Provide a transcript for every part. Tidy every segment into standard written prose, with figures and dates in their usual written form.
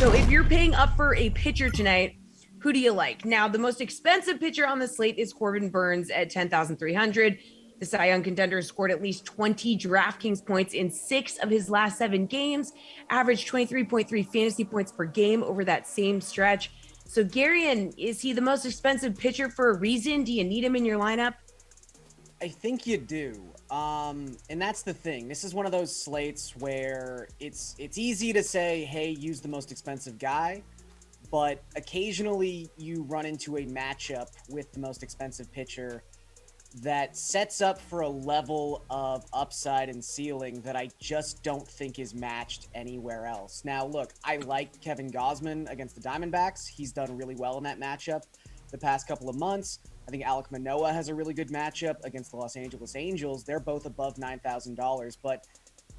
So if you're paying up for a pitcher tonight, who do you like? Now, the most expensive pitcher on the slate is Corbin Burnes at 10,300. The Cy Young contender scored at least 20 DraftKings points in 6 of his last 7 games, averaged 23.3 fantasy points per game over that same stretch. So Garion, is he the most expensive pitcher for a reason? Do you need him in your lineup? I think you do. And that's the thing. This is one of those slates where it's easy to say, hey, use the most expensive guy, but occasionally you run into a matchup with the most expensive pitcher that sets up for a level of upside and ceiling that I just don't think is matched anywhere else. Now, look, I like Kevin Gausman against the Diamondbacks. He's done really well in that matchup the past couple of months. I think Alek Manoah has a really good matchup against the Los Angeles Angels. They're both above $9,000, but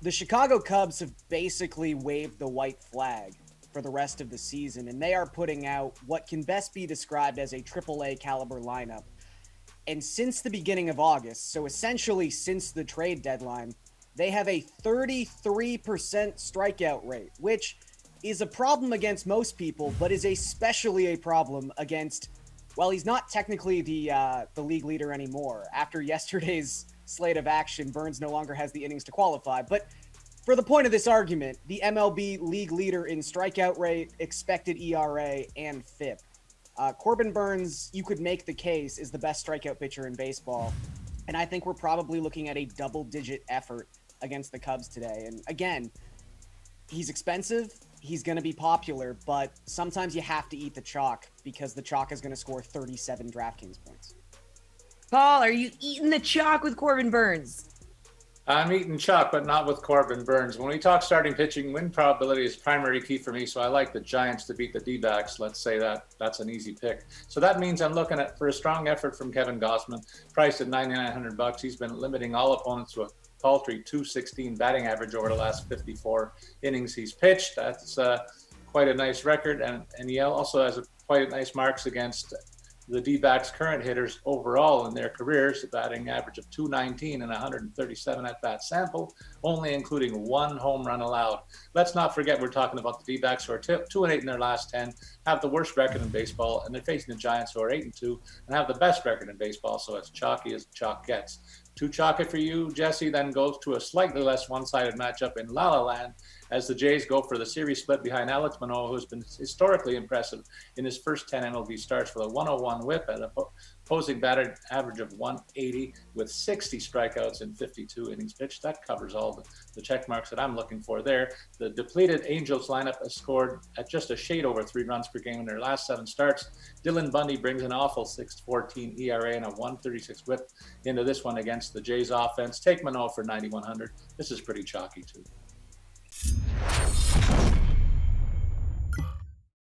the Chicago Cubs have basically waved the white flag for the rest of the season, and they are putting out what can best be described as a AAA caliber lineup. And since the beginning of August, so essentially since the trade deadline, they have a 33% strikeout rate, which is a problem against most people, but is especially a problem against, well, he's not technically the league leader anymore. After yesterday's slate of action, Burnes no longer has the innings to qualify. But for the point of this argument, the MLB league leader in strikeout rate, expected ERA, and FIP. Corbin Burnes, you could make the case, is the best strikeout pitcher in baseball. And I think we're probably looking at a double-digit effort against the Cubs today. And again, he's expensive, he's going to be popular, but sometimes you have to eat the chalk because the chalk is going to score 37 DraftKings points. Paul, are you eating the chalk with Corbin Burnes? I'm eating chalk, but not with Corbin Burnes. When we talk starting pitching, win probability is primary key for me, so I like the Giants to beat the D-backs. Let's say that's an easy pick. So that means I'm looking at for a strong effort from Kevin Gausman, priced at $9,900. He's been limiting all opponents to a paltry .216 batting average over the last 54 innings he's pitched. That's quite a nice record, and he also has quite nice marks against the D-backs' current hitters overall in their careers, a batting average of .219 and 137 at-bat sample, only including 1 home run allowed. Let's not forget we're talking about the D-backs who are 2-8 in their last 10, have the worst record in baseball, and they're facing the Giants who are 8-2 and have the best record in baseball, so as chalky as chalk gets. Too chalky for you, Jesse, then goes to a slightly less one-sided matchup in La La Land as the Jays go for the series split behind Alek Manoah, who's been historically impressive in his first 10 MLB starts with a 101 whip and a opposing batting average of 180 with 60 strikeouts in 52 innings pitched. That covers all the check marks that I'm looking for there. The depleted Angels lineup has scored at just a shade over 3 runs per game in their last 7 starts. Dylan Bundy brings an awful 6.14 ERA and a 136 whip into this one against the Jays offense. Take Manoah for 9,100. This is pretty chalky too.